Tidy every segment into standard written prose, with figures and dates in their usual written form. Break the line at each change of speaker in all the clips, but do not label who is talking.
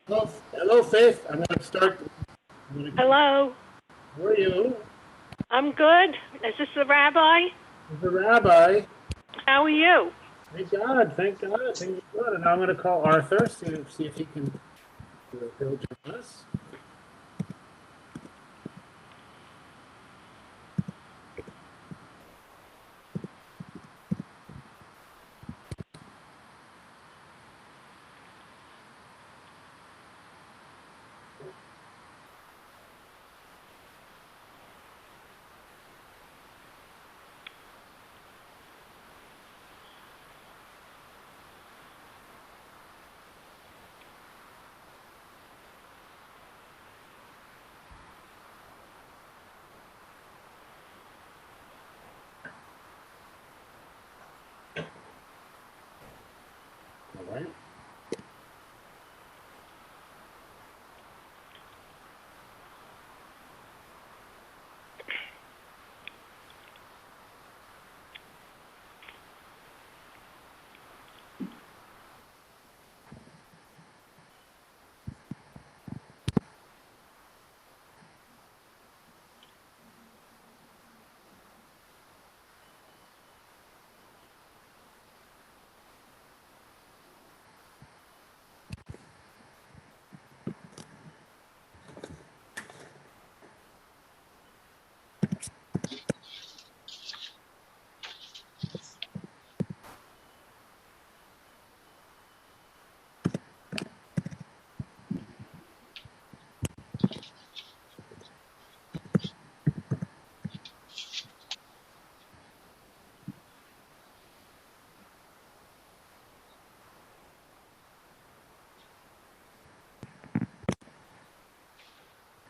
Hello, hello, Faith. I'm going to start.
Hello.
How are you?
I'm good. Is this the rabbi?
The rabbi.
How are you?
Thank God. Thank God. Things are good. And now I'm going to call Arthur, see if he can he'll join us. All right.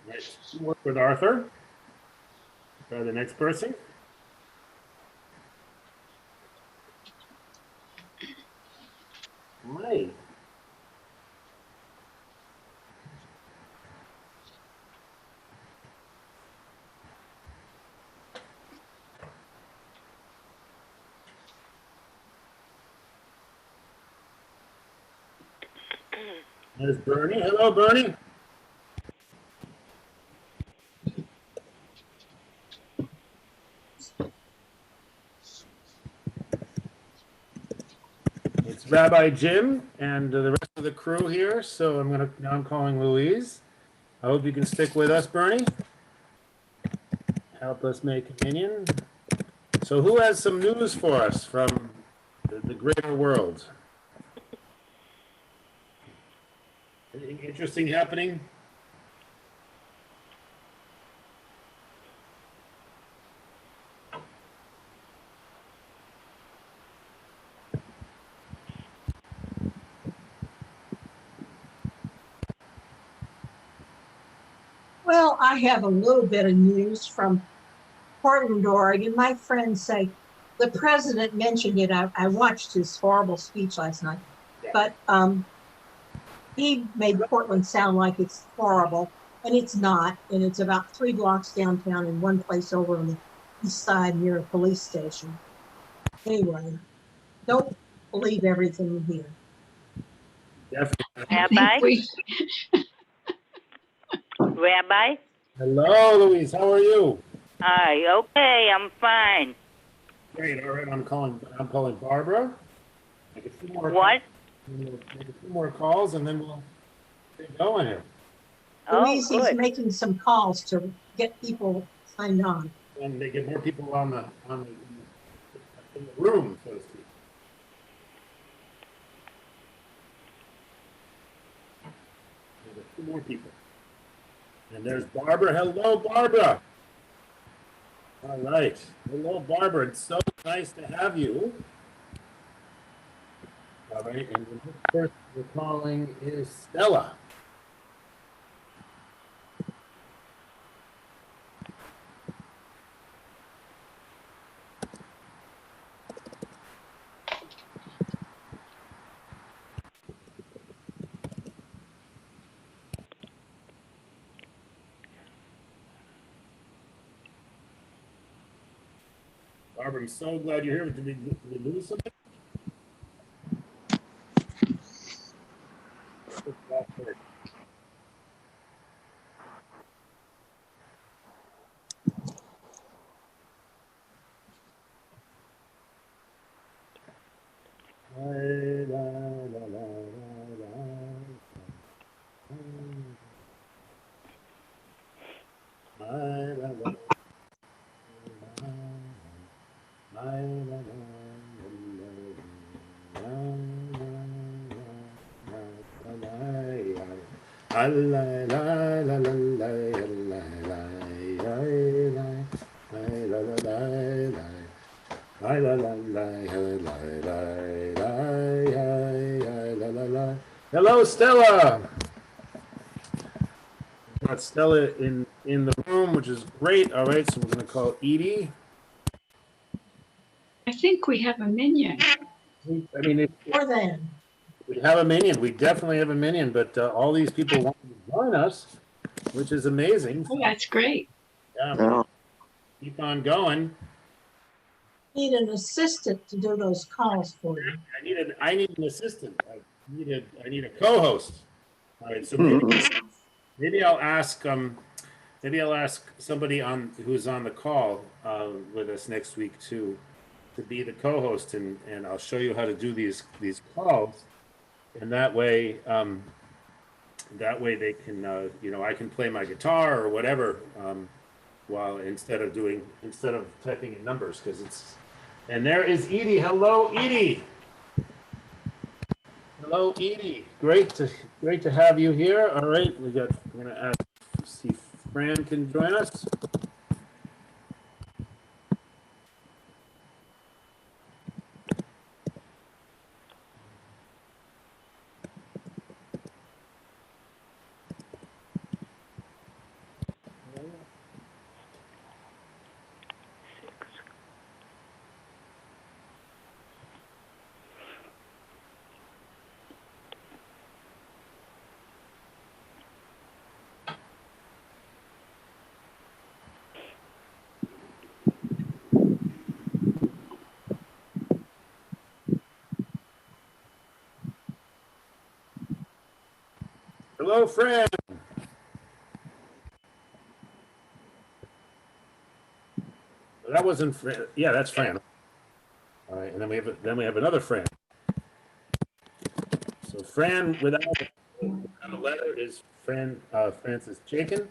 Right. Work with Arthur. The next person. Hi. There's Bernie. Hello, Bernie. It's Rabbi Jim and the rest of the crew here. So I'm calling Louise. I hope you can stick with us, Bernie. Help us make communion. So who has some news for us from the greater world? Anything interesting happening?
Well, I have a little bit of news from Portland, Oregon. My friends say the president mentioned it. I watched his horrible speech last night, but he made Portland sound like it's horrible, and it's not. And it's about 3 blocks downtown and one place over on the east side near a police station. Anyway, don't believe everything you hear.
Definitely.
Rabbi?
Hello, Louise. How are you?
Hi. Okay, I'm fine.
Great. All right. I'm calling Barbara. Make a few more
What?
Make a few more calls, and then we'll get going here.
Louise,
good.
he's making some calls to get people signed on.
And they get more people in the room, so to speak. There's a few more people. And there's Barbara. Hello, Barbara. All right. Hello, Barbara. It's so nice to have you. All right. And the next person we're calling is Stella. Barbara, I'm so glad you're here. Did we lose something? Hello, Stella. Got Stella in the room, which is great. All right, so we're going to call Edie.
I think we have a minion.
I mean,
More than.
we have a minion. We definitely have a minion, but all these people want to join us, which is amazing.
Oh, that's great.
Yeah, we're gonna keep on going.
Need an assistant to do those calls for you.
I need an assistant. I need a co-host. All right, so maybe I'll ask somebody who's on the call with us next week to be the co-host, and I'll show you how to do these calls, and that way they can I can play my guitar or whatever while instead of typing in numbers, because it's. And there is Edie. Hello, Edie. Hello, Edie. Great to have you here. All right, we're gonna see if Fran can join us. Hello, Fran. That wasn't Fran. Yeah, that's Fran. All right, and then we have another Fran. So Fran without a letter is Francis Jakin.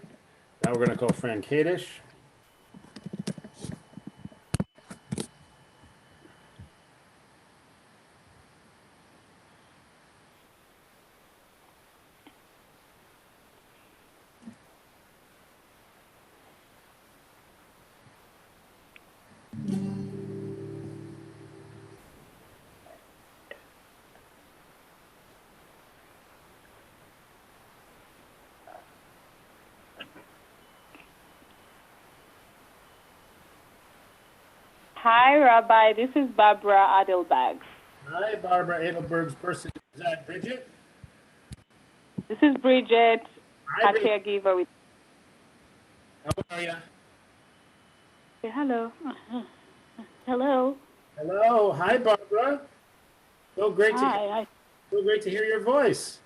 Now we're going to call Fran Kadish.
Hi, Rabbi. This is Barbara Adelbag.
Hi, Barbara Adelberg's person. Is that Bridget?
This is Bridget,
Hi,
a caregiver with.
How are you?
Say hello. Hello.
Hello. Hi, Barbara. So great so great to hear your voice.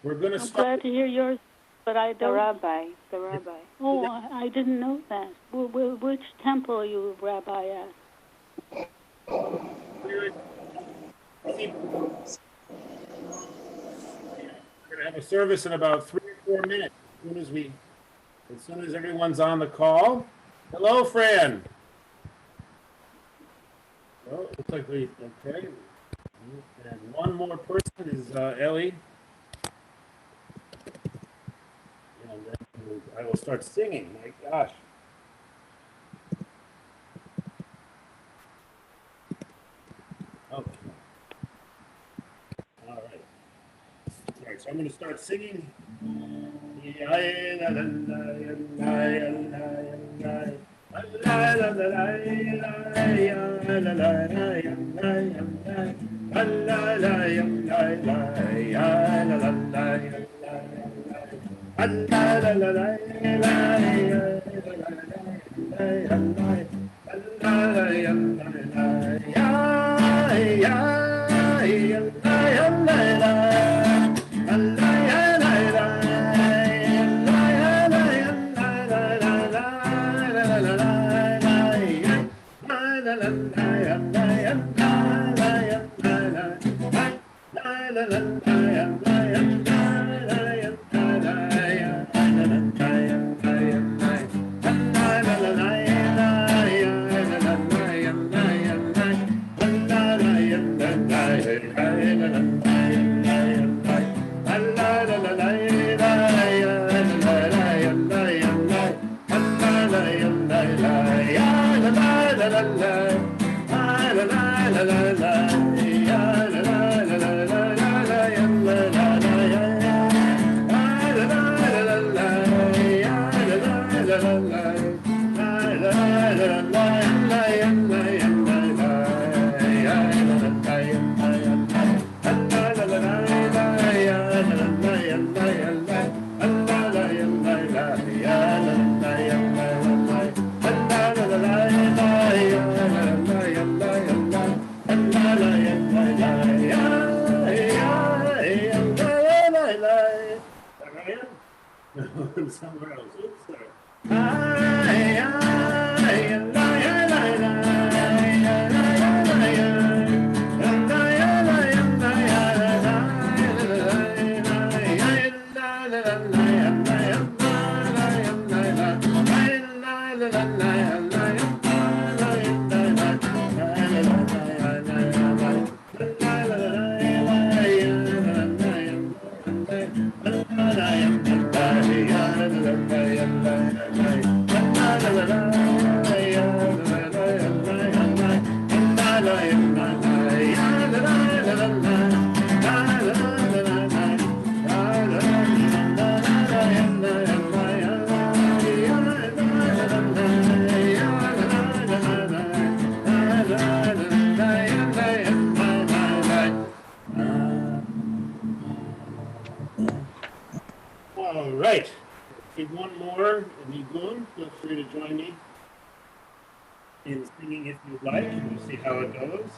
We're going to
I'm
start.
glad to hear yours, but I
The
don't.
rabbi.
Oh, I didn't know that. Which temple are you rabbi at?
We're going to have a service in about 3 or 4 minutes. As soon as everyone's on the call. Hello, Fran. Oh, looks like okay. And one more person is Ellie. And then I will start singing. My gosh. Okay. All right, so I'm going to start singing. Somewhere else. Oops, sorry. All right. Need one more. Nigun, feel free to join me in singing if you'd like. We'll see how it goes.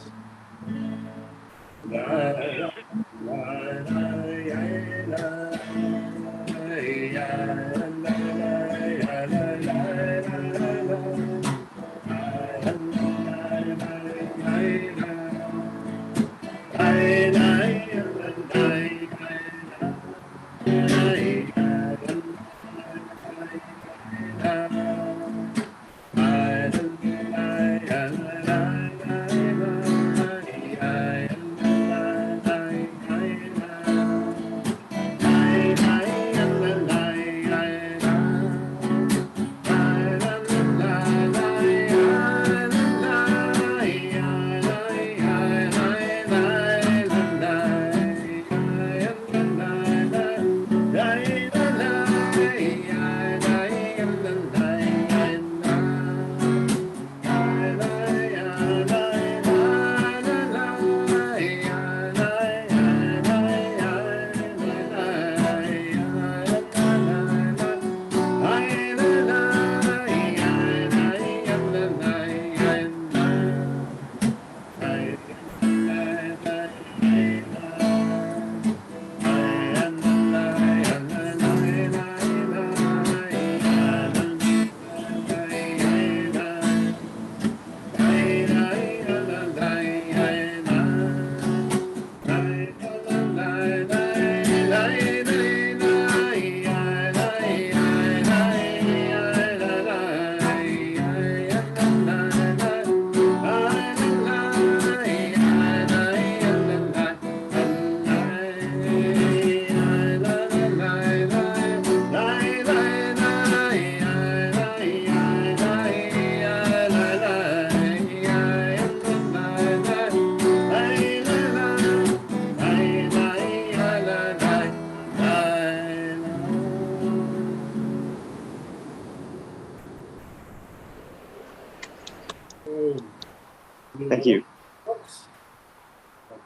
Thank you.
I'll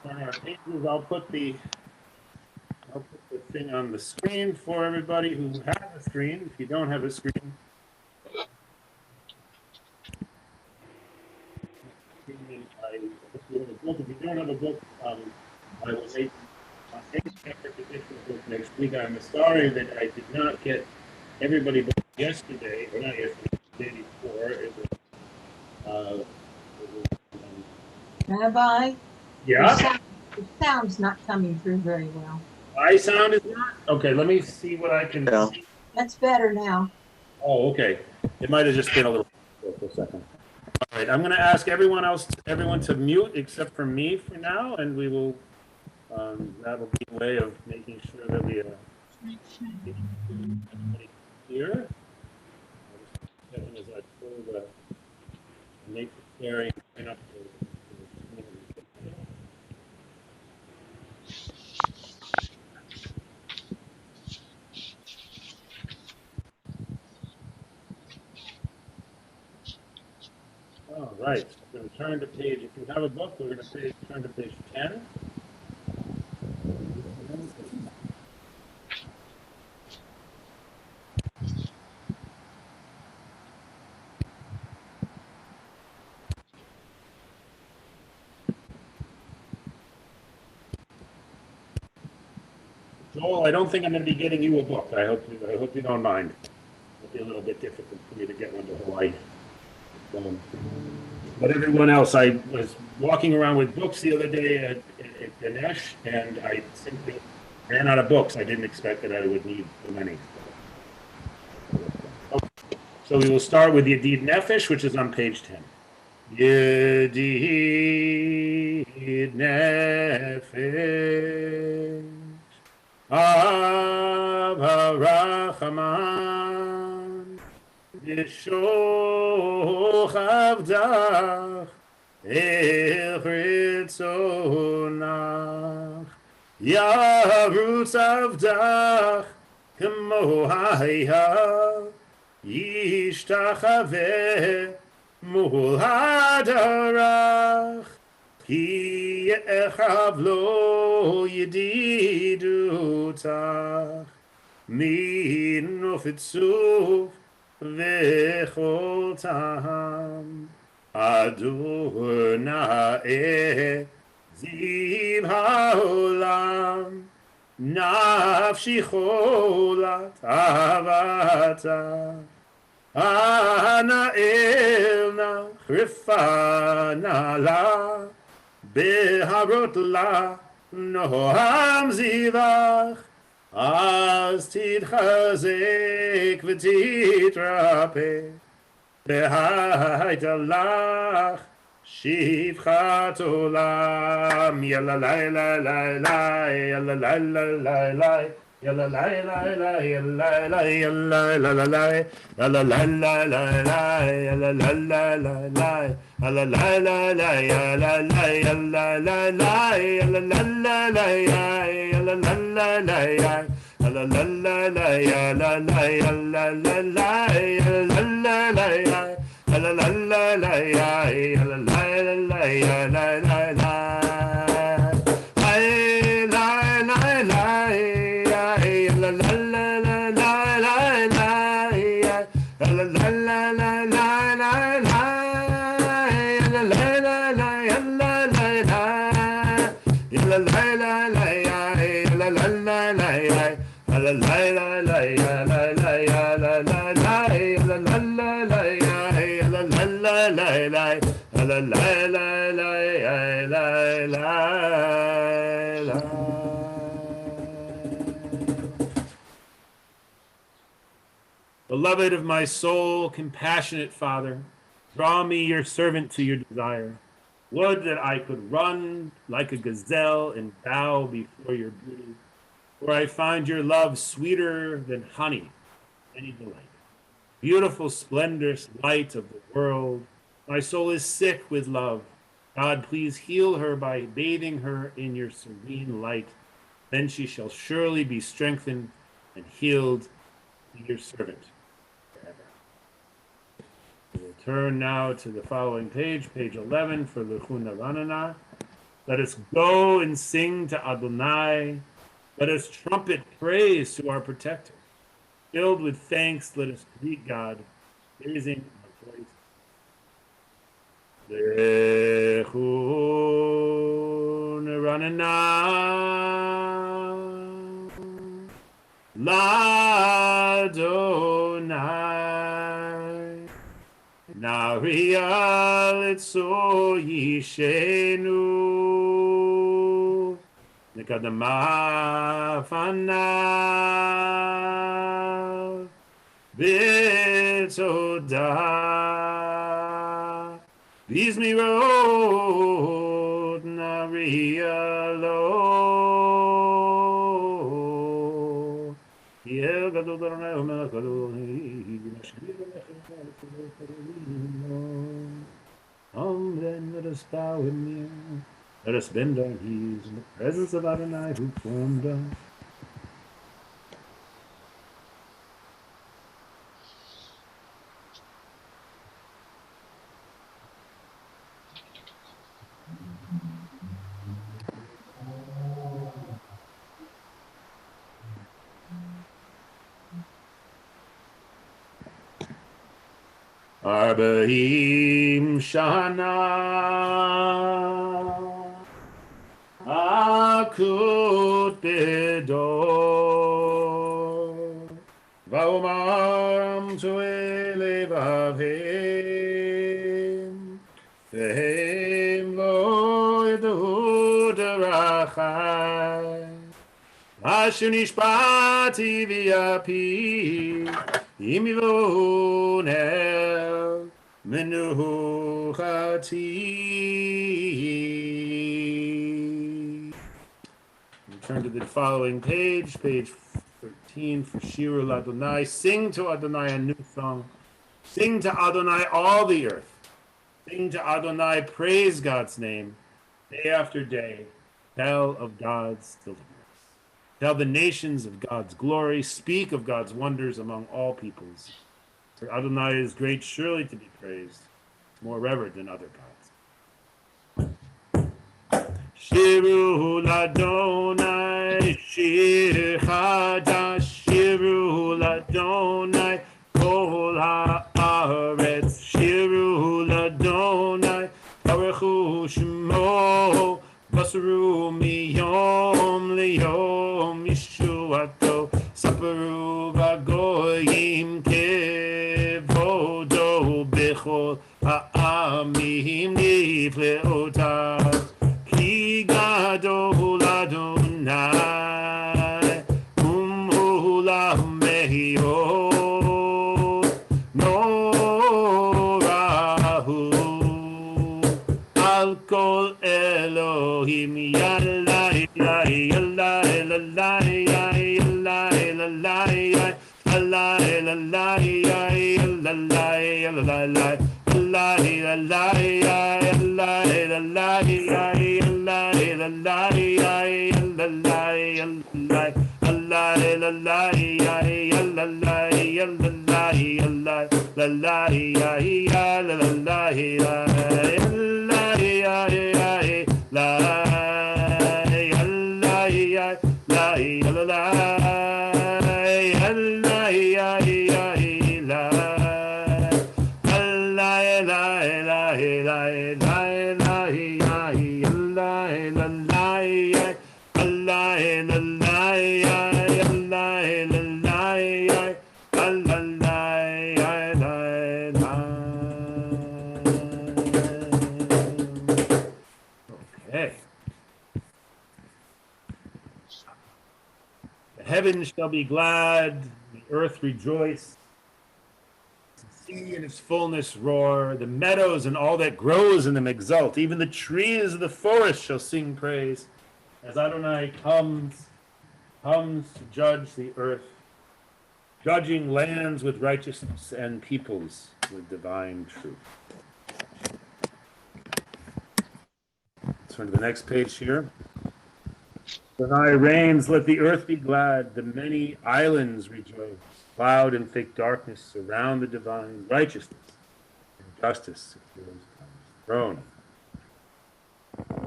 turn our pages. I'll put the thing on the screen for everybody who has a screen. If you don't have a screen, if you don't have a book, I will make a separate edition book next week. I'm sorry that I did not get everybody booked yesterday, or not yesterday, the day before. It was,
Rabbi,
yeah.
the sound's not coming through very well.
My sound is not? Okay, let me see what I can see.
That's better now.
Oh, okay. It might have just been a little for a second. All right, I'm going to ask everyone to mute except for me for now, and we will, that'll be a way of making sure that we here. As I pull the matrix Gary. All right, we're going to turn to page, if you have a book, we're going to turn to page 10. Joel, I don't think I'm going to be getting you a book. I hope you don't mind. It'll be a little bit difficult for me to get one to Hawaii. But everyone else, I was walking around with books the other day at Ganesh, and I simply ran out of books. I didn't expect that I would need so many. So we will start with Yedid Nefesh, which is on page 10. Yedid Nefesh Avarachaman Yishoch Avdach El Ritzonach Yarutz Avdach Kemo Hayah Yishtachaveh Mul Hadarach Ki Yechav Lo Yedidutach Min Nofetzuf Vechol Tam Adonai Ziv HaOlam Nafshi cholat avata Ana elna chrifana la Beharot la Noam zivach Az titchazek v'titrape Behaita lach Shivchat olam, yalla la la la la, yalla la la la la, yalla la la la, yalla la yalla la la la, yalla la la la la, yalla la la la la, yalla la la la, yalla la yalla la la, yalla la la la, yalla la la la, yalla la la la, yalla la yalla la la, yalla la la la. La la la la la la la la la la la la Beloved of my soul, compassionate Father, draw me, your servant, to your desire. Would that I could run like a gazelle and bow before your beauty, for I find your love sweeter than honey, any delight. Beautiful, splendorous light of the world, my soul is sick with love. God, please heal her by bathing her in your serene light. Then she shall surely be strengthened and healed to your servant forever. We will turn now to the following page, page 11, for Lechuna Ranana. Let us go and sing to Adonai. Let us trumpet praise to our protector. Filled with thanks, let us greet God, raising our voice. Lechun Ranana Ladonai Naria Letzo Yishenu Nekadama Fanav B'todah Vizmirot Naria Lo Yel Gadol Baronai Omer Gadol Then let us bow and kneel. Let us bend our knees in the presence of Adonai who formed us. Arba'im Shana Akut Bedor Va'omaram Tu'e Levavim Ve'hem Lo Yedu Derachai Asher Nishpati V'yapi Imivon El Menuchati. Turn to the following page, page 13 for Shirul Adonai. Sing to Adonai a new song. Sing to Adonai all the earth. Sing to Adonai, praise God's name, day after day. Tell of God's deliverance. Tell the nations of God's glory. Speak of God's wonders among all peoples. For Adonai is great, surely to be praised, more revered than other gods. Shiru Ladonai, Shir Chadash, Shiru Ladonai, Kol Haaretz, Shiru Ladonai, Baruchu Shemo, Basaru Miyom Liyom Yeshuato, Saparu Vagoyim Kevodo Bechol Ha'amim Nifleotav. Gadol Adonai, Olam Mehiot, Norahu, Al Kol Elohim, Yalla, Yalla, Yalla, Yalla, Yalla, Yalla, Okay. The heavens shall be glad, the earth rejoice, the sea and its fullness roar, the meadows and all that grows in them exult, even the trees of the forest shall sing praise, as Adonai comes to judge the earth, judging lands with righteousness and peoples with divine truth. Turn to the next page here. Adonai reigns, let the earth be glad, the many islands rejoice. Cloud and thick darkness surround the divine righteousness, and justice secures God's throne.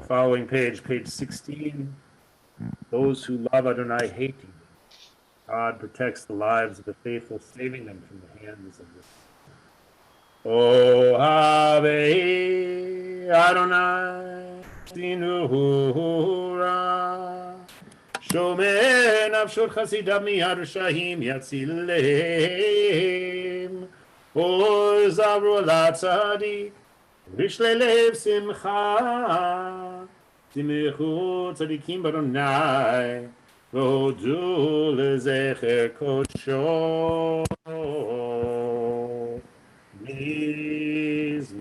Following page, page 16. Those who love Adonai hate evil. God protects the lives of the faithful, saving them from the hands of the Ohave Adonai Sinura Shomer Nafshot Chasidav Miyad Rashahim Yatzilem Or Zavru Latzadik Rish Lelev Simcha Simechu Tzadikim Baronai Vodu Lezecher Kosho Mizmor,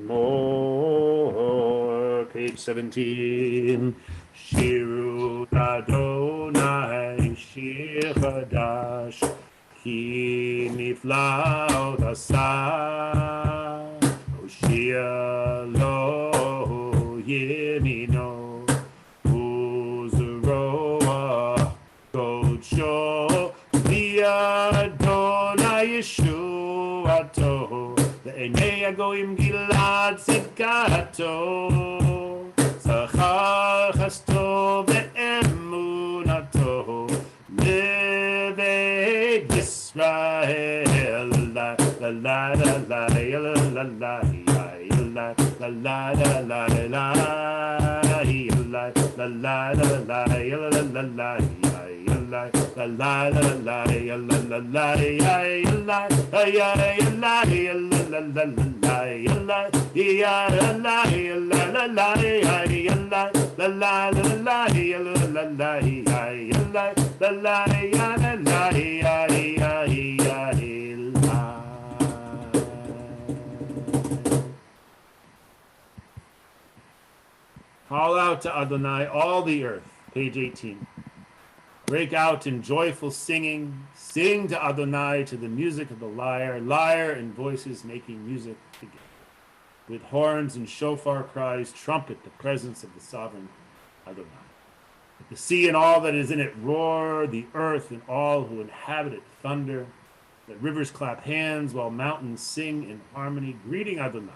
page 17. Shiru Adonai Shir Chadash Ki Niflaot Asa Oshia Lo yemino uzuroa kocho viadonai yeshuato le'enei hagoyim gilad tzidkato zachar chasto ve'emunato lebeit Yisrael la la la la la la la la la la la la la la la la la Call out to Adonai, all the earth. Page 18. Break out in joyful singing. Sing to Adonai to the music of the lyre. Lyre and voices making music together. With horns and shofar cries, trumpet the presence of the sovereign Adonai. Let the sea and all that is in it roar. The earth and all who inhabit it thunder. Let rivers clap hands while mountains sing in harmony, greeting Adonai,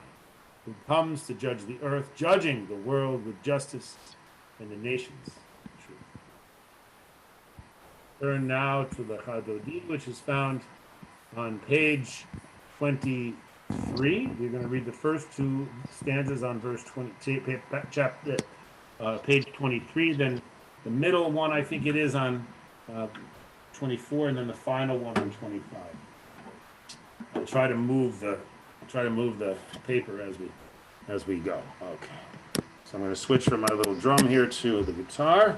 who comes to judge the earth, judging the world with justice and the nations with truth. Turn now to the Chadodi, which is found on page 23. We're going to read the first two stanzas on verse 20, page 23. Then the middle one, I think it is on 24, and then the final one on 25. I'll try to move the paper as we go. Okay. So I'm going to switch from my little drum here to the guitar.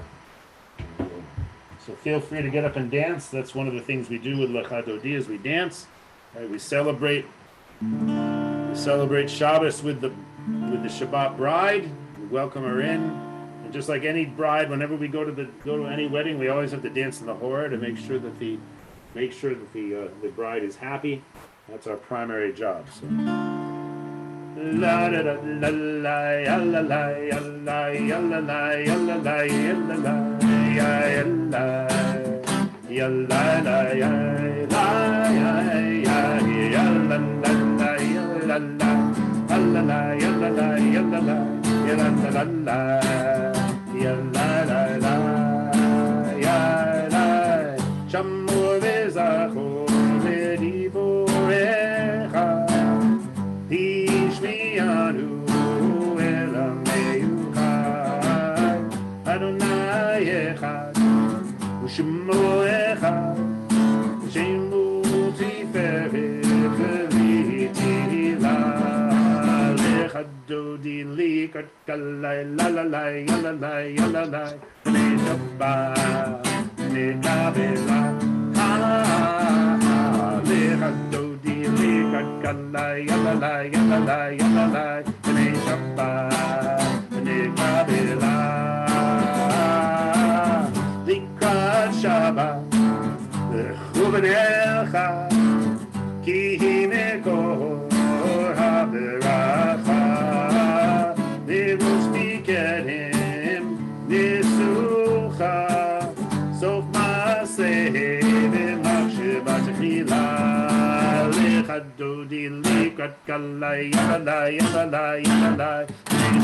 So feel free to get up and dance. That's one of the things we do with Lechadodi is we dance. Right? We celebrate Shabbos with the Shabbat bride. We welcome her in. And just like any bride, whenever we go to any wedding, we always have to dance in the hora to make sure that the bride is happy. That's our primary job. So. La da da la la ya la la ya la ya la la ya la la ya la la ya la ya la la ya la ya ya ya la la la ya la la la la ya la la ya la la ya la la la ya la la la ya la Shamor vezachor v'divorecha Tishmiyanu elam meyuchad Adonai echad U'shemo echad Shemu tiferet v'vitila Lechadodi likat kalai lalalai yalalai yalalai B'nei Shabbat B'nei Kabbalat Lechadodi Kalai, yalalai, yalalai, yalalai, b'nei Shabbat, b'nei Kabbalat. Likrat Shabbat, l'chu b'necha, ki hine kor ha'beracha, nivus mikerim, nisucha, sof ma'aseh, v'machshevat chila. Chadodi likrat kalai yalalai yalalai yalalai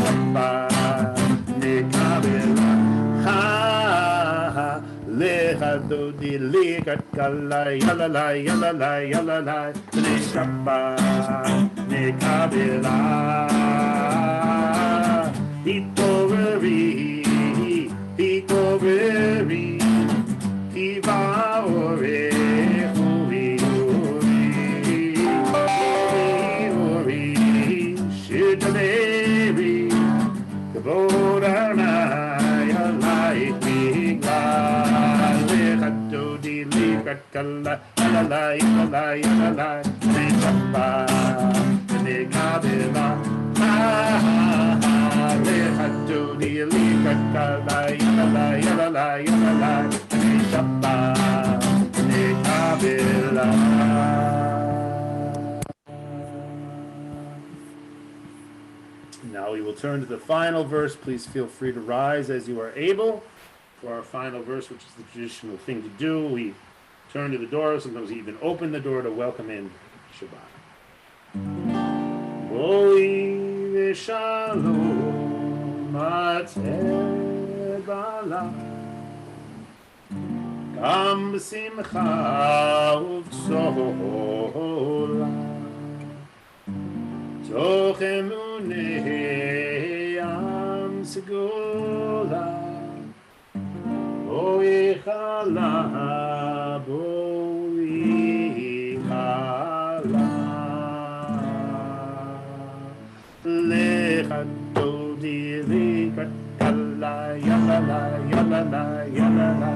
Shabbat nekabela ha ha lechadodi likrat kalai yalalai yalalai yalalai Shabbat nekabela Hitoveri hitoveri hivaore Shidameri, Kavod Arnai, Alai Migla, Lechadodi, Likrat Kala, Alalai, Alalai, Alalai, Shabbat, Nekabela, Lechadodi, Likrat Kala, Alalai, Alalai, Alalai, Shabbat, Nekabela. Now we will turn to the final verse. Please feel free to rise as you are able for our final verse, which is the traditional thing to do. We turn to the door. Sometimes we even open the door to welcome in Shabbat. Boi v'shalom ateh bala Gam b'simcha uv'tzola Toch emunei am segula Boi chala, boi chala Lecha dodi lecha kala yalala yalala yalala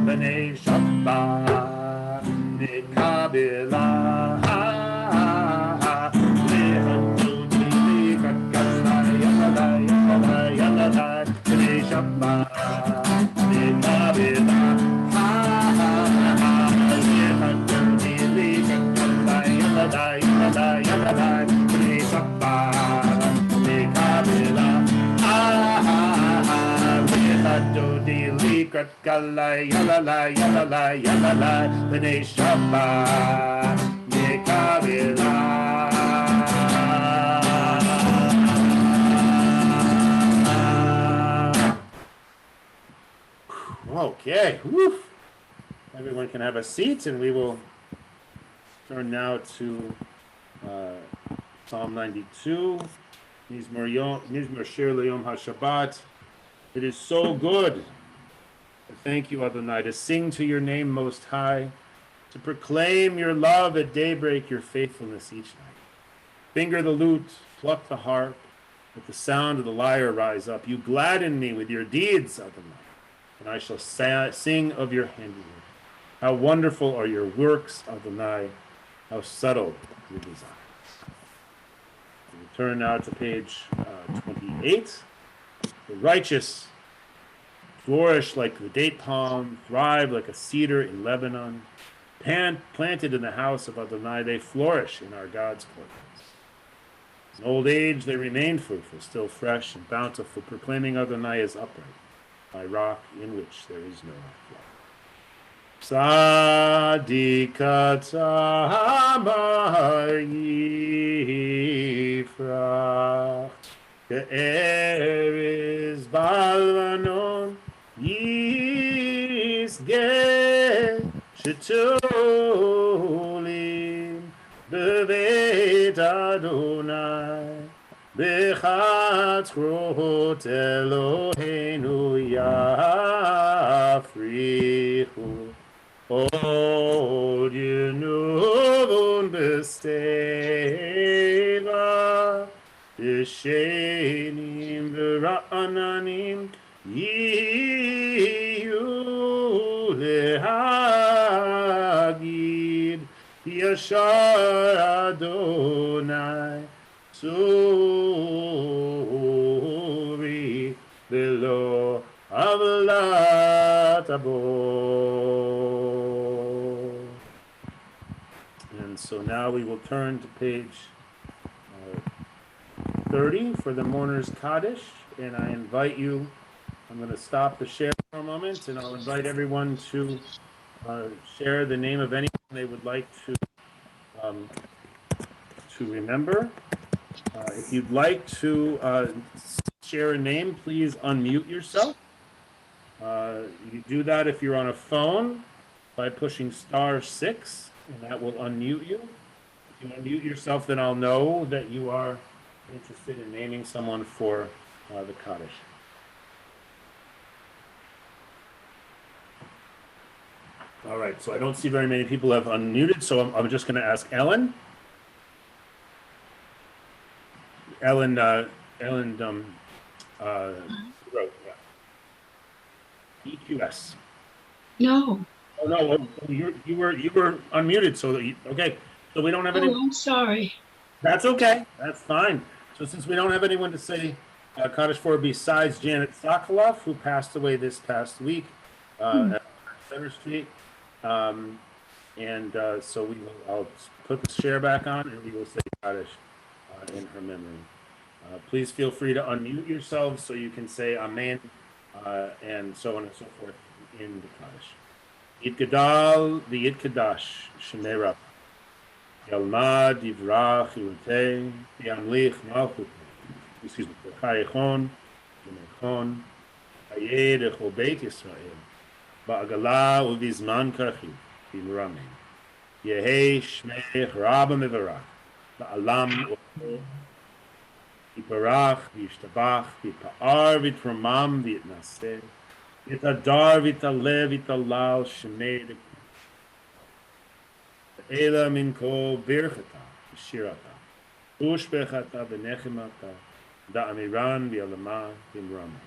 B'nei Shabbat Kabbalat Lecha dodi lecha kala yalala yalala yalala B'nei Shabbat Kala yalala yalala yalala b'nei Shabbat Kabbalat. Okay, woof. Everyone can have a seat, and we will turn now to Psalm 92. Mizmor Shir L'Yom HaShabbat. It is so good. Thank you, Adonai, to sing to your name most high, to proclaim your love at daybreak, your faithfulness each night. Finger the lute, pluck the harp, let the sound of the lyre rise up. You gladden me with your deeds, Adonai, and I shall sing of your handiwork. How wonderful are your works, Adonai, how subtle your designs. We turn now to page 28. The righteous flourish like the date palm, thrive like a cedar in Lebanon. Planted in the house of Adonai, they flourish in our God's courtyards. In old age, they remain fruitful, still fresh and bountiful, proclaiming Adonai is upright, my rock in which there is no flaw. Tzadikat amar yifrach, ke'erez balvanon yisgeh, shetolim beveit Adonai, bechatzrot Eloheinu yafrichu. Od yenuvun b'steva, yeshenim v'ra'ananim yiyu lehagid, yashar Adonai suri v'lo avlat abo. And so now we will turn to page 30 for the Mourner's Kaddish, and I invite you, I'm going to stop the share for a moment, and I'll invite everyone to share the name of anyone they would like to remember. If you'd like to share a name, please unmute yourself. You do that if you're on a phone by pushing *6, and that will unmute you. If you unmute yourself, then I'll know that you are interested in naming someone for the Kaddish. All right, so I don't see very many people have unmuted, so I'm just going to ask Ellen. Ellen wrote, yeah. EQS.
No.
Oh no, you were unmuted, so okay. So we don't have any.
Oh, I'm sorry.
That's okay. That's fine. So since we don't have anyone to say Kaddish for besides Janet Sokoloff, who passed away this past week at Center Street, so I'll put the share back on, and we will say Kaddish in her memory. Please feel free to unmute yourselves so you can say Amen, and so on and so forth in the Kaddish. Yitgadal v'yitkadash Shemei Rabbah. Yalmad yivrach yilutei yamlich malchut. Excuse me. Chayichon v'mechon hayed echol Beit Yisrael ba'agala u'vizman karchiv v'muramein. Yehei shmech Rabba mevarach ba'alam u'o Yiparach v'yishtabach v'yipa'ar v'yitramam v'yitnaseh v'yitadar v'yitalev v'yitalal shemei Ela min kol birchata v'shirata ushbechata v'nechemata da'amiran v'yalama v'imrama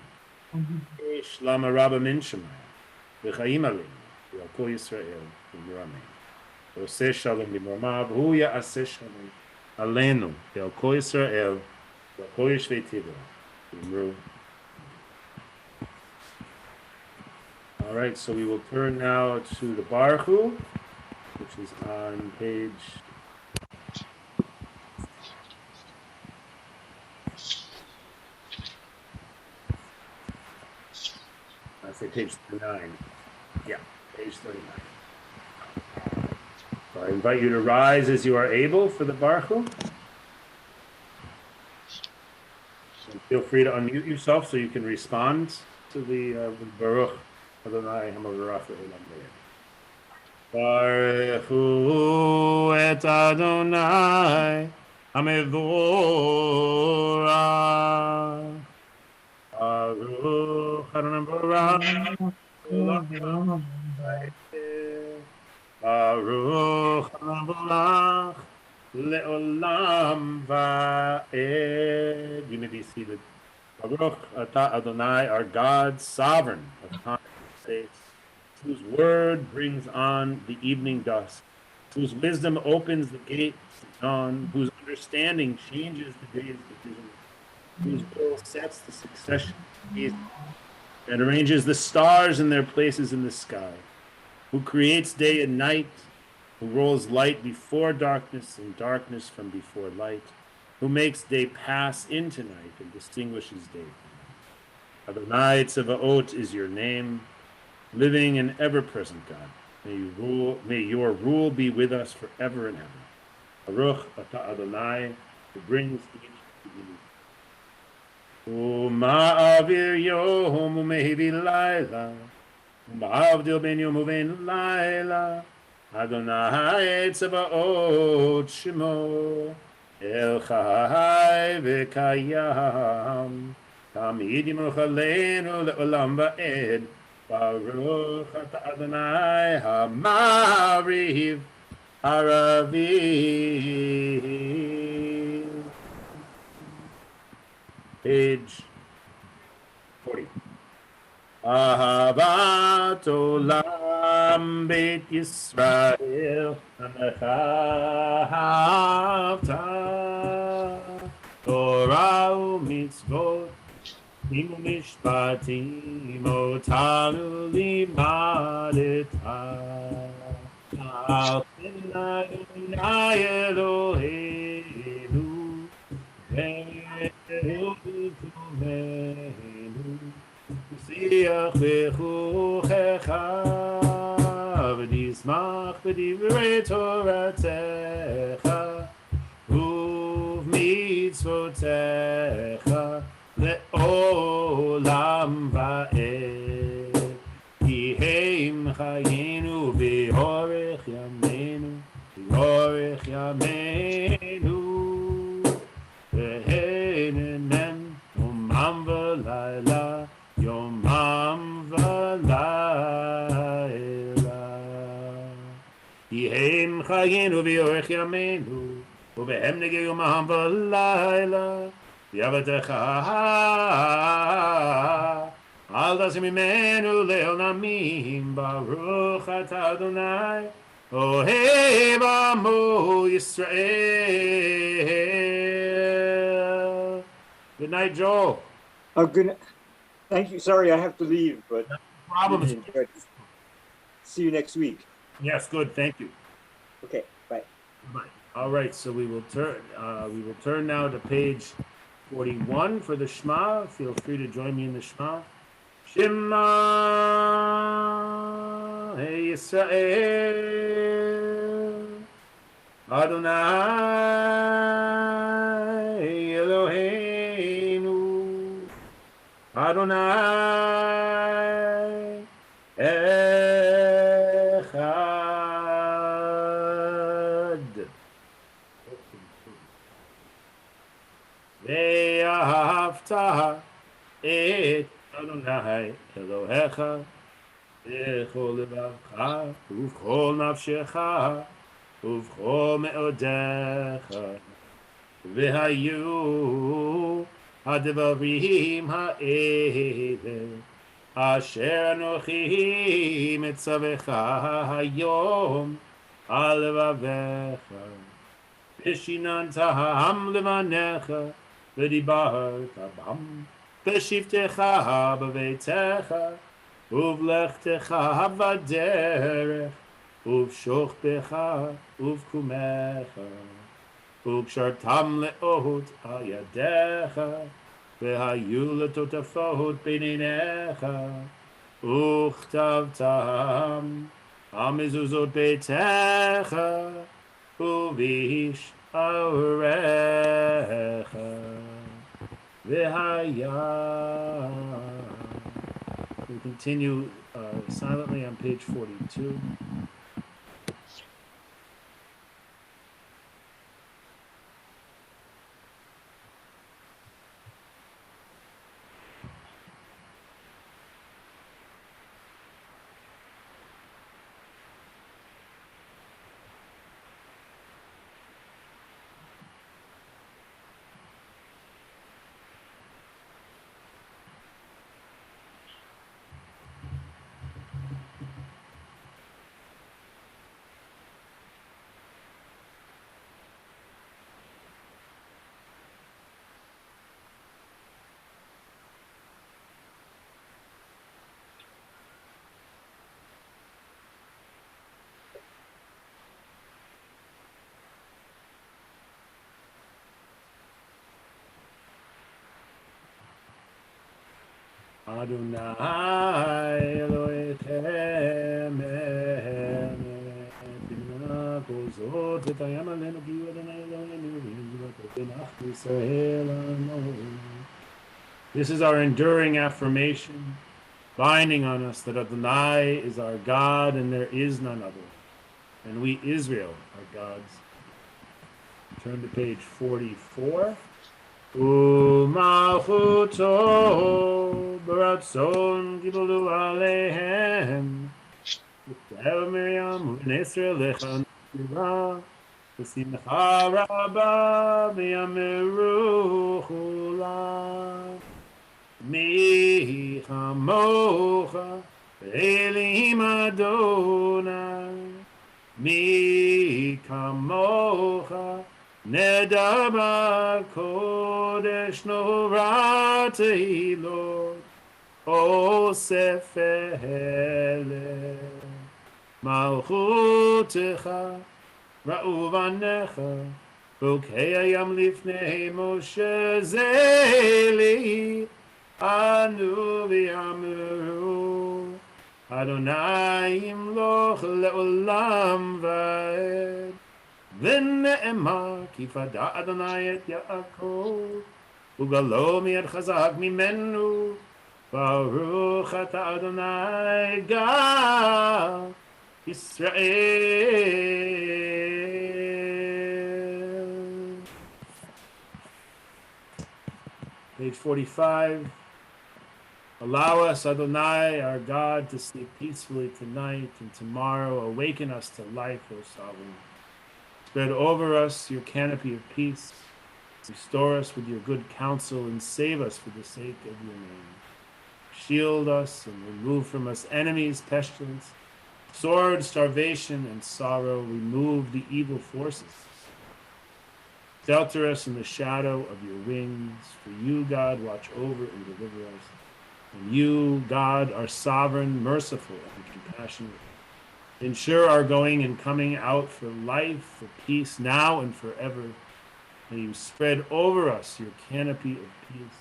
Shlama Rabba min Shemaya v'chaim aleinu v'al kol Yisrael v'imrama v'oseh shalom v'imrama v'hu ya'aseh shalom aleinu v'al kol Yisrael v'al kol yishvei tiva v'imru. All right, so we will turn now to the Baruch Hu, which is on page page 39. Yeah, page 39. So I invite you to rise as you are able for the Baruch Hu. And feel free to unmute yourself so you can respond to the Baruch Adonai Hamavarach Le'olam V'yed. Baruch Hu et Adonai Hamevorach. Baruch Adonai Baruch Baruch Adonai Le'olam Va'ed. You may be seated. Baruch Atah Adonai, our God, sovereign of time and space, whose word brings on the evening dusk, whose wisdom opens the gates of dawn, whose understanding changes the day's division, whose will sets the succession of days, and arranges the stars in their places in the sky, who creates day and night, who rolls light before darkness and darkness from before light, who makes day pass into night and distinguishes day. Adonai Tzevaot is your name, living and ever-present God. May your rule be with us forever and ever. Baruch Atah Adonai, who brings each to you. U'ma'avir yom u'mehivi layla, u'ma'avdil ben yom u'ben layla, Adonai Tzevaot Shemo, El Chai v'Kayam, Tamid Yimuch Aleinu Le'olam Va'ed, Baruch Atah Adonai HaMa'ariv Haraviv. Page 40. Ahavat Olam Beit Yisrael Amechahavta Torah u'mitzvot Imu mishpatim otanu limadeta Al Adonai Eloheinu Ve'eloheinu V'siach v'chuchecha V'nizmach v'divrei Toratecha U'v'mitzvotecha Le'olam va'ed Yiheim chayenu v'yorech yameinu V'yorech yameinu V'heinen umam v'layla Yomam v'layla Yiheim chayenu v'yorech yameinu U'v'hem nege yomam v'layla Yavatecha Al dasim imenu le'olamim Baruch Atah Adonai Ohev Amo Yisrael. Good night, Joel.
Oh, good. Thank you. Sorry, I have to leave, but
No problem.
see you next week.
Yes, good. Thank you.
Okay, bye.
Bye. All right, so we will turn now to page 41 for the Shema. Feel free to join me in the Shema. Shema Yisrael Adonai Eloheinu Adonai Echad Ve'ahavta et Adonai Elohecha b'chol levacha ובכל נפשך ובכל מאודיך והיו הדברים האלה אשר אנוכי מצווך היום על לבביך ושיננתם לבניך ודיברת בם בשבתך בביתך ובלכתך בדרך ובשוכבך ובקומך וקשרתם לאות על ידיך והיו לטוטפות בין עיניך וכתבתם על מזוזות ביתך ובשעריך והיה. We'll continue silently on page 42. Adonai Elohechem B'nah Kozot V'tayam Alenu Ki Adonai Elohenu V'nach Yisrael Anu. This is our enduring affirmation, binding on us that Adonai is our God and there is none other, and we Israel are God's. Turn to page 44. U'malchuto b'ratzon gibelu aleihem v'tel Miriam u'bnei Yisrael lechanira v'simcha rabba v'yamiru chula mi chamocha v'elim Adonai mi kamocha Nedaba Kodesh Norah Tehilot Osefele Malchutecha Ra'uvanecha Bokei Hayam Lifnei Moshe Zeli Anu V'Yamiru Adonai Imloch Le'olam Va'ed ונאמר כי פדה אדוני את יעקב וגלו מיד חזק ממנו ברוך אתה אדוני גר ישראל. Page 45. Allow us, Adonai, our God, to sleep peacefully tonight, and tomorrow awaken us to life, O Sovereign. Spread over us your canopy of peace. Restore us with your good counsel and save us for the sake of your name. Shield us and remove from us enemies, pestilence, sword, starvation, and sorrow. Remove the evil forces. Shelter us in the shadow of your wings. For you, God, watch over and deliver us. And you, God, are sovereign, merciful, and compassionate. Ensure our going and coming out for life, for peace, now and forever. May you spread over us your canopy of peace.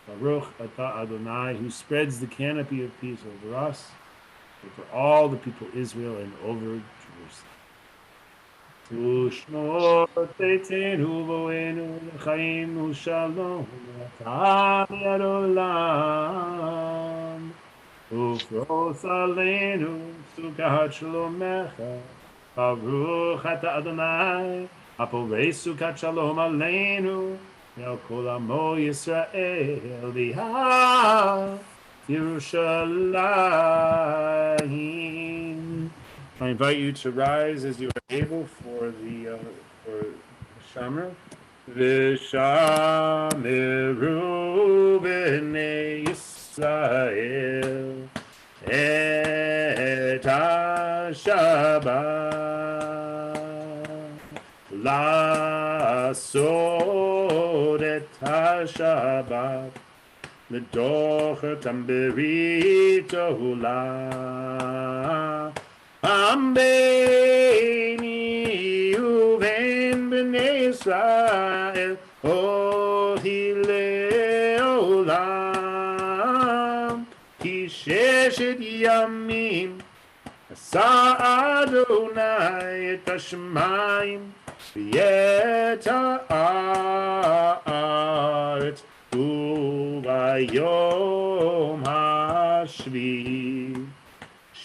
Baruch atah Adonai, who spreads the canopy of peace over us, and for all the people of Israel and over Jerusalem. Tushmor teitenu voenu l'chaim u'shalom atah yadolam ufros aleinu sukat shalomecha Baruch atah Adonai Aporei sukat shalom aleinu El kol amo Yisrael v'ha Yerushalayim. I invite you to rise as you are able for the Shamra. V'shamiru b'nei Yisrael et ha-Shabbat. Lasod et ha-Shabbat. L'dochertam berit olah. Am beini uven b'nei Yisrael ohi le'olam ki sheshet yamim asa Adonai et hashamayim v'et ha'aretz u'bayom hashvi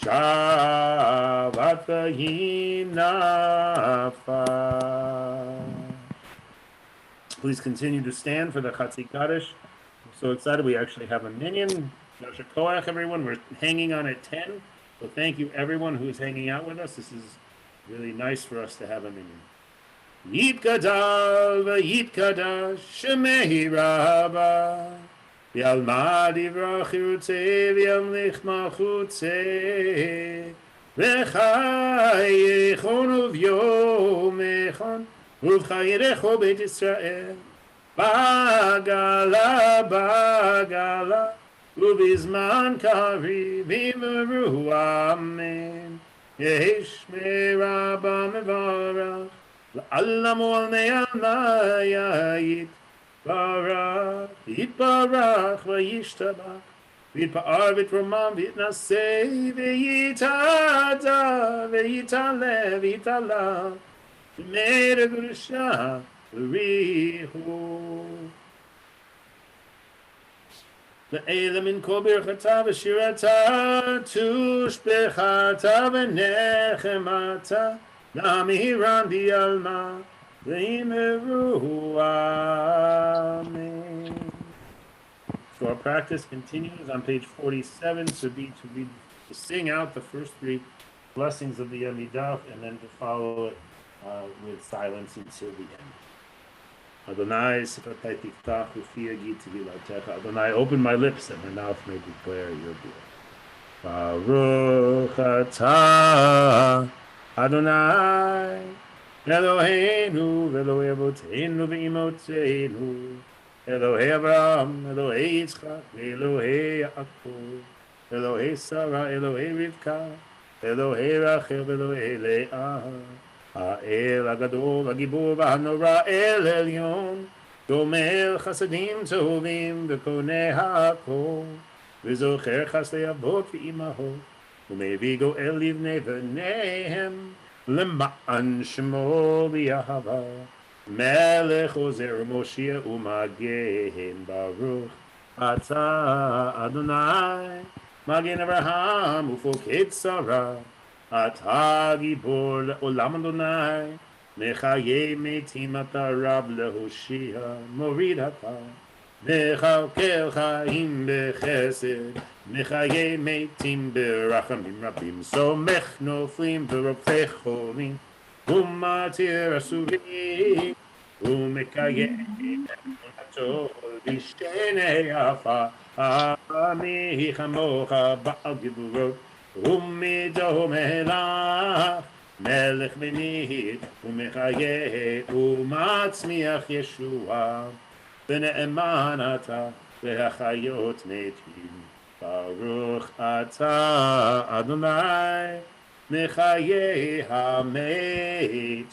Shabbat Yinafa. Please continue to stand for the Chatzi Kaddish. I'm so excited. We actually have a minyan. Yasher Koach, everyone. We're hanging on at 10. So thank you, everyone who is hanging out with us. This is really nice for us to have a minyan. Yitkadal v'yitkadash shemei rabba. V'yalmad yivrach yirutzeh v'yamlich malchutzeh v'chayechon uv'yomechon uv'chayerecho beit Yisrael bagala bagala uv'izman kariv v'imru amen yehishmei rabba mevarach la'alamu al me'amayayit Barach, Yitbarach, Vayishtabach, V'yitpa'ar v'yitromam v'yitnaseh, V'yitada, V'yitale, V'yitala, V'meir Gurusha, V'rihu. Ve'ela min kol birchata v'shirata, Tushbechata v'nechemata, Namihiran di'alma, Amen. So our practice continues on page 47 to sing out the first three blessings of the Amidah and then to follow it with silence until the end. Adonai sifatai tiftach ufi yagid tehilatecha. Adonai, open my lips that my mouth may declare your glory. Baruch atah Adonai Eloheinu, Elohei Avotenu v'Imotenu, Elohei Avraham, Elohei Yitzchak, Elohei Yaakov, Elohei Sarah, Elohei Rivka, Elohei Rachel, Elohei Leah, Ha'el Agadol, Ha'gibor v'Hanora, El Elyon, Gomel Chasadim Tovim, V'konei Ha'akol, V'zocher Chasdei Avot v'Imahot, U'mevi Goel Livnei v'Neihem, L'ma'an shemo v'yahava Melech ozer Moshiach u'magen Baruch atah Adonai Magen Avraham u'foket Sarah atah gibor le'olam Adonai Mechaye metim ata rab lehoshia morid ata Mechalkel chaim bechesed Mechaye metim berachamim rabim Somech noflim v'rofech cholim Umatir asurim Umekaye emunatol Vishenei afa Ami chamocha ba'al giburot Umido melach Melech benit Umechaye Umatzmiach Yeshua B'ne'eman ata V'hachayot metim Baruch atah Adonai Mechayei hametim.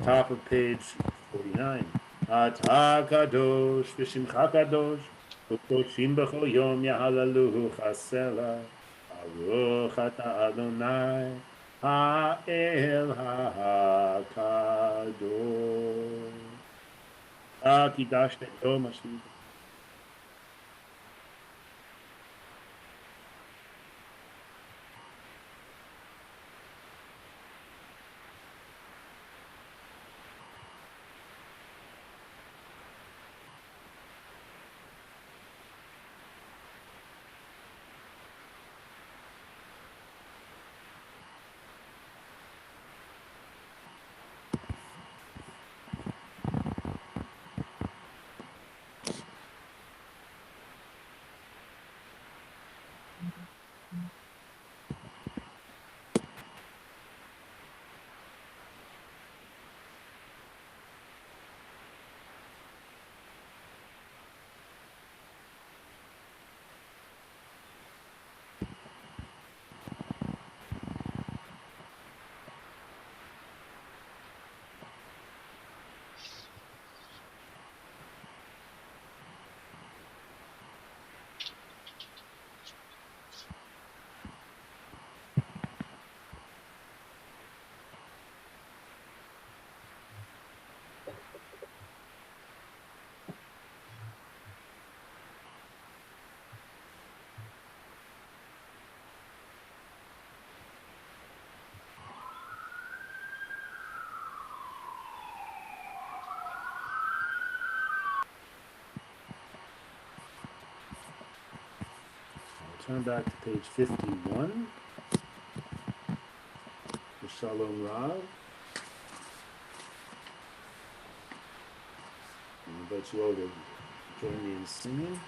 top of page 49. Ata kadosh v'shimcha kadosh u'koshim b'chol yom yahalaluhu chasela aruch ata Adonai ha'el ha'kadosh kidashta yom hashvi. Turn back to page 51. The Shalom Rav. I invite you all to join me in singing.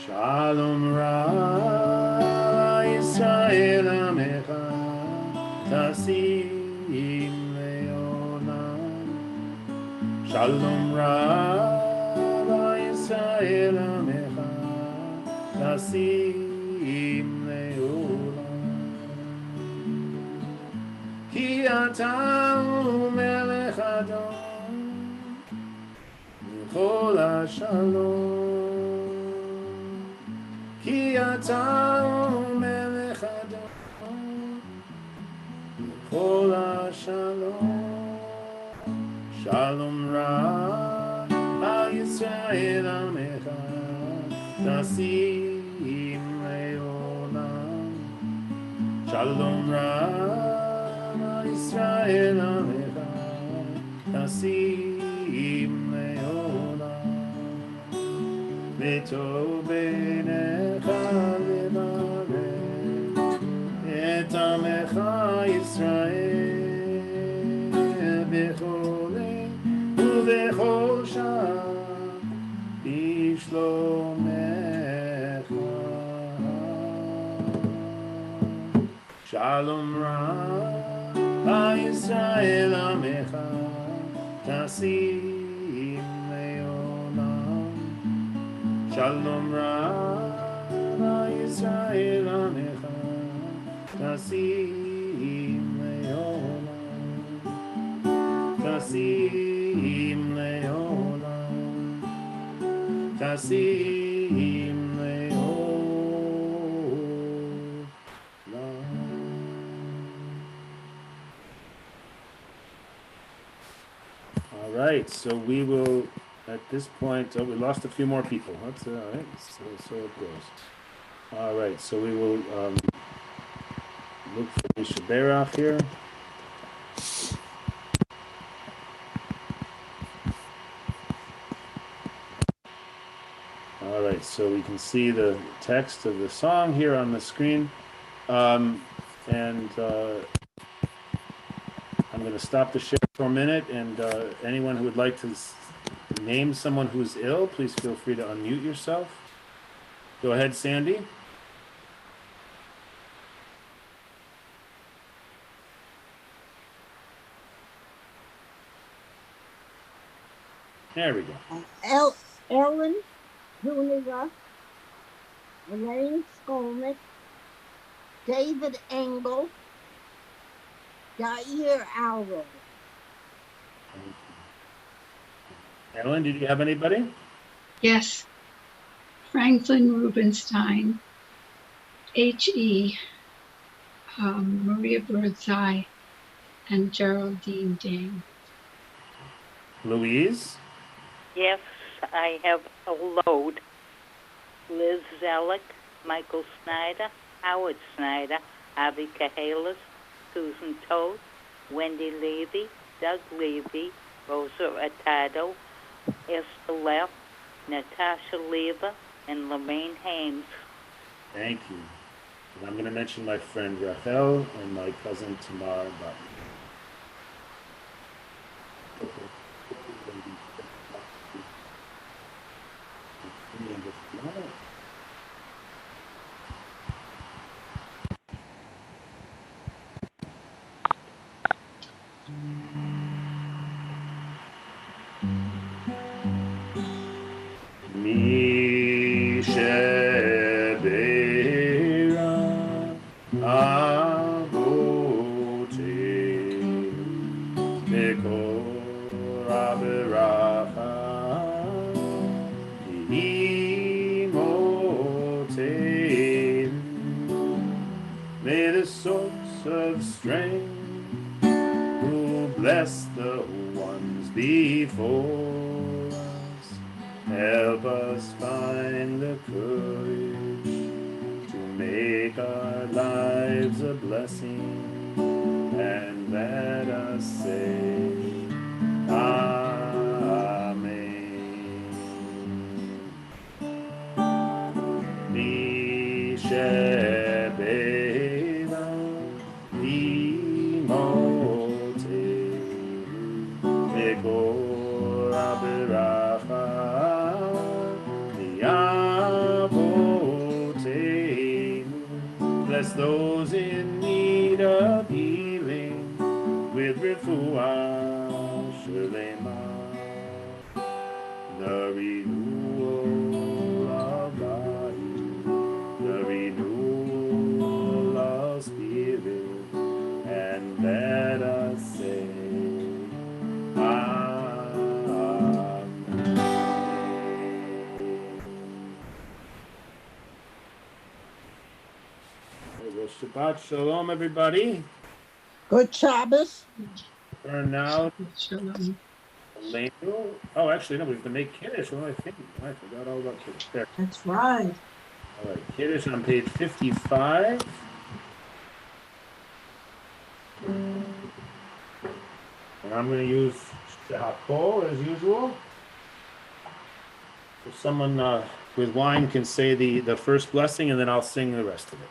Shalom Ra Yisrael Amecha Tasim Leolam. Shalom Ra Yisrael Amecha Tasim Leolam. Ki Ata Melech Adon V'chol HaShalom. Ki ata melech Adon v'chol HaShalom. Shalom Ra al Yisrael Amecha Tasim Leolam. Shalom Ra al Yisrael Amecha Tasim Leolam. V'tov b'necha levarech et amecha Yisrael b'chol leit ובכל שעה בשלומך. שלום רב ישראל עמך תשים לעולם. שלום רב ישראל עמך תשים לעולם. תשים לעולם. תשים לעולם. All right, so we will, at this point, we lost a few more people. That's all right, so it goes. All right, so we will look for Misha Berach here. All right, so we can see the text of the song here on the screen. I'm going to stop the share for a minute, and anyone who would like to name someone who's ill, please feel free to unmute yourself. Go ahead, Sandy. There we go.
Ellen Zuniga, Elaine Skolnick, David Engel, Jair Alro.
Ellen, did you have anybody?
Yes. Franklin Rubenstein, H.E., Maria Birdseye, and Geraldine Dane.
Louise?
Yes, I have a load. Liz Zellick, Michael Snyder, Howard Snyder, Avi Kahalis, Susan Toth, Wendy Levy, Doug Levy, Rosa Atado, Esther Leff, Natasha Lever, and Lorraine Hames.
Thank you. And I'm going to mention my friend Rachel and my cousin Tamar Button. Mi shebera avote mekor averacha imote. May the source of strength who bless the ones before us help us find the courage to make our lives a blessing, and let us say Amen. Mi shebera imote mekor averacha miavoteinu. Bless those in need of healing with refuah shlema, the renewal of body, the renewal of spirit, and let us say Amen. Well, Shabbat Shalom, everybody.
Good Shabbos.
Turn now.
Shalom.
Elena. Oh, actually, no, we have to make Kiddush. What am I thinking? I forgot all about Kiddush. There.
That's right.
All right, Kiddush on page 55. And I'm going to use Shahakol as usual. So someone with wine can say the first blessing, and then I'll sing the rest of it.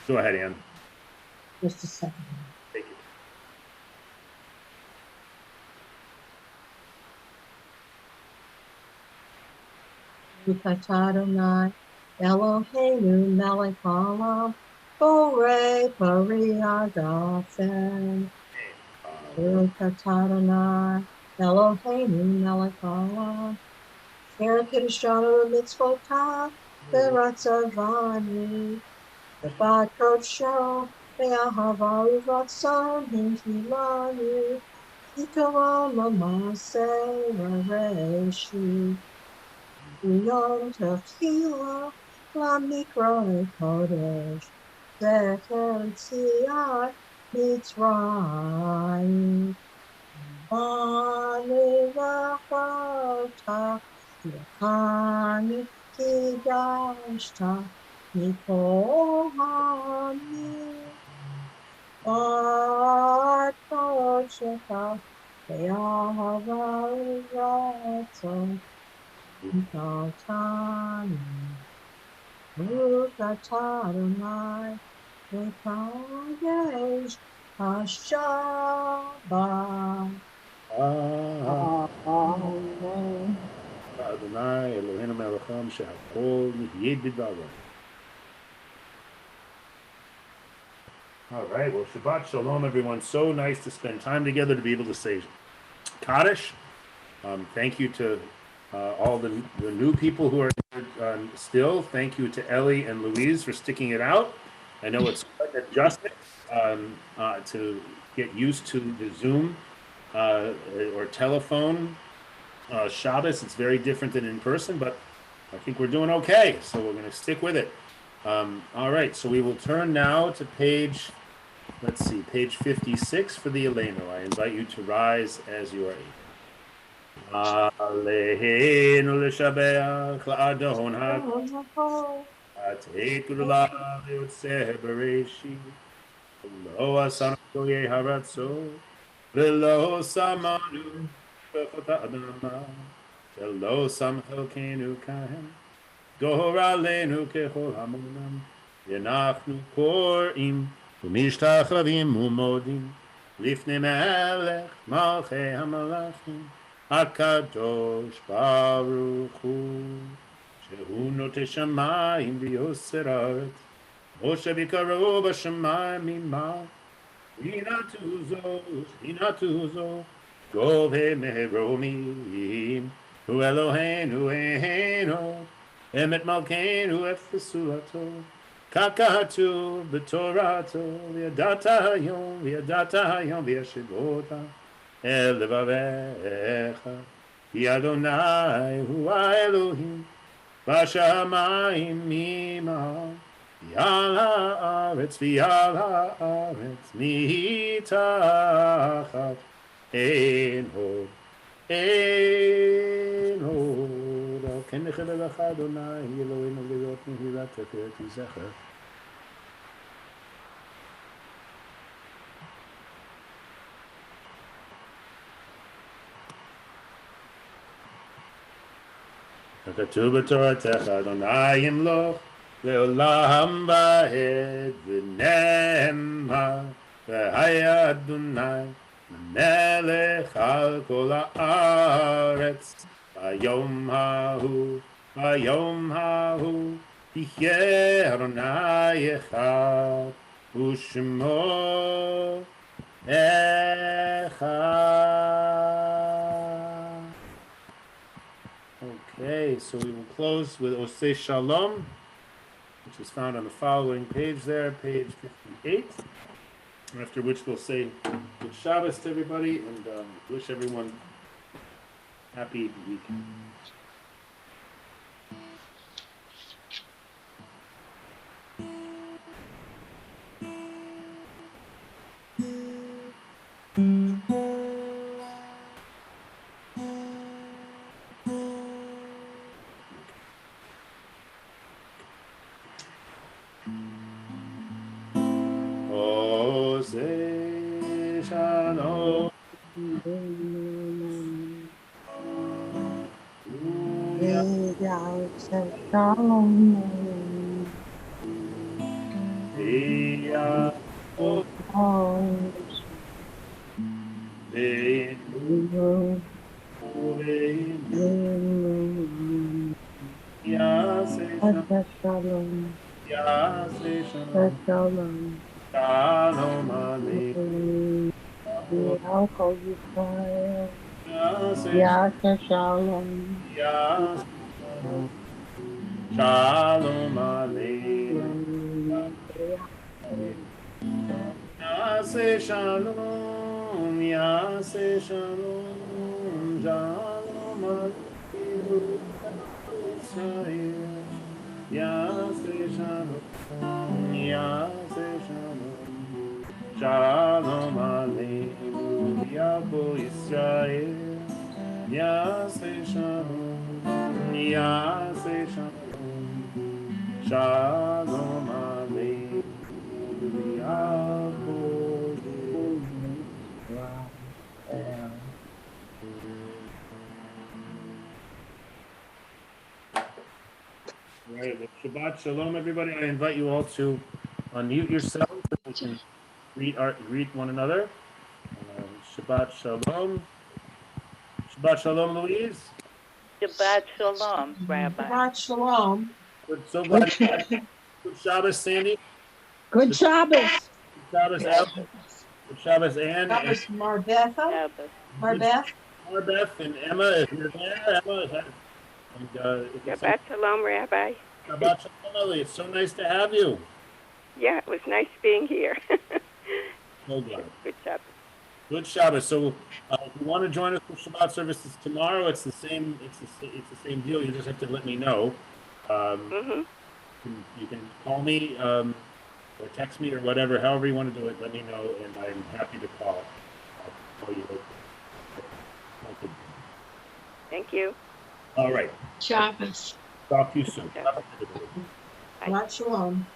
Go ahead, Ann.
Just a second.
Thank you.
Baruch Adonai, Eloheinu melech haolam, borei pari hagafen. Baruch Adonai, Eloheinu melech haolam, asher kiddushanu mitzvotav v'ratzavanu, v'bad kodsho ve'ahava u'ratzon hinchilanu, ikaron l'maseh v'reshu. Yom Tefila Lamikra Kodesh Zecher Tziat Mitzrayim Banu Vachota Lekani Kidashta Mikol Hamim Bar Kosheka Ve'ahava U'ratzon Tani, Baruch Adonai, Mekadesh Hashabbat.
Amen.
Adonai Eloheinu melech haolam she'akol nihye b'dvaro. All right. Well, Shabbat Shalom, everyone. So nice to spend time together to be able to say Kaddish. Thank you to all the new people who are here still. Thank you to Ellie and Louise for sticking it out. I know it's quite an adjustment to get used to the Zoom or telephone Shabbos. It's very different than in person, but I think we're doing okay. So we're going to stick with it. All right. So we will turn now to page 56 for the Eleno. I invite you to rise as you are able. Aleinu l'shabeach la'adon ha'ateit g'ula v'yotzeh bereshit v'lo asanu goyei haratzo v'lo samanu b'chot ha'adama v'lo sam chelkenu kahem gor aleinu kechol hamonam v'nachnu korim u'mishtachavim u'modim lifnei melech malchei hamalachim Hakadosh Baruch Hu Shehu Notei Shamayim v'Yoser Haaretz Moshe v'Karo b'Shamayim Mimah Hinatuzo Gov Meheromim Hu Eloheinu Eino Emet Malkeinu Efesulato Kakatu B'Torato V'Yadata Hayom V'Yashivota El levavecha, Ki Adonai hu Elohim, Bashamayim mimah, V'al haaretz mitachat, Ein hod, Al ken nechelelecha Adonai, Eloheinu le'yot mehirat teferet yizecher. כתוב בתורתך אדוני ימלוך לעולם ועד ונאמר והיה אדוני מלך על כל הארץ ביום ההוא יחיה אדוני אחד ושמו אחד. Okay, so we will close with Oseh Shalom, which is found on the following page there, page 58. After which we'll say good Shabbos to everybody and wish everyone happy weekend. Oseh Shalom. Shalom Aleichem.
Shalom.
Shalom Aleichem. Yaseh Shalom, Yaseh Shalom, Shalom Aleichem. Yaseh Shalom, Yaseh Shalom, Shalom Aleichem. Yavo Yisrael. Yaseh Shalom, Yaseh Shalom, Shalom Aleichem. Yavo Yisrael. All right, well, Shabbat Shalom, everybody. I invite you all to unmute yourselves so we can greet one another. Shabbat Shalom. Shabbat Shalom, Louise.
Shabbat Shalom, Rabbi.
Shabbat Shalom.
Good, so glad. Good Shabbos, Sandy.
Good Shabbos.
Good Shabbos, Al. Good Shabbos, Ann.
Shabbos Marbetha.
Shabbos.
Marbeth.
Marbeth and Emma, if you're there, Emma. And if it's
Shabbat Shalom, Rabbi.
Shabbat Shalom, Lily. It's so nice to have you.
Yeah, it was nice being here.
So glad.
Good job.
Good Shabbos. So, if you want to join us for Shabbat services tomorrow, it's the same. It's the same deal. You just have to let me know. You can call me or text me or whatever. However you want to do it, let me know, and I'm happy to call. I'll call you. Okay.
Thank you.
All right.
Shabbos.
Talk to you soon.
Okay.
Shabbat Shalom.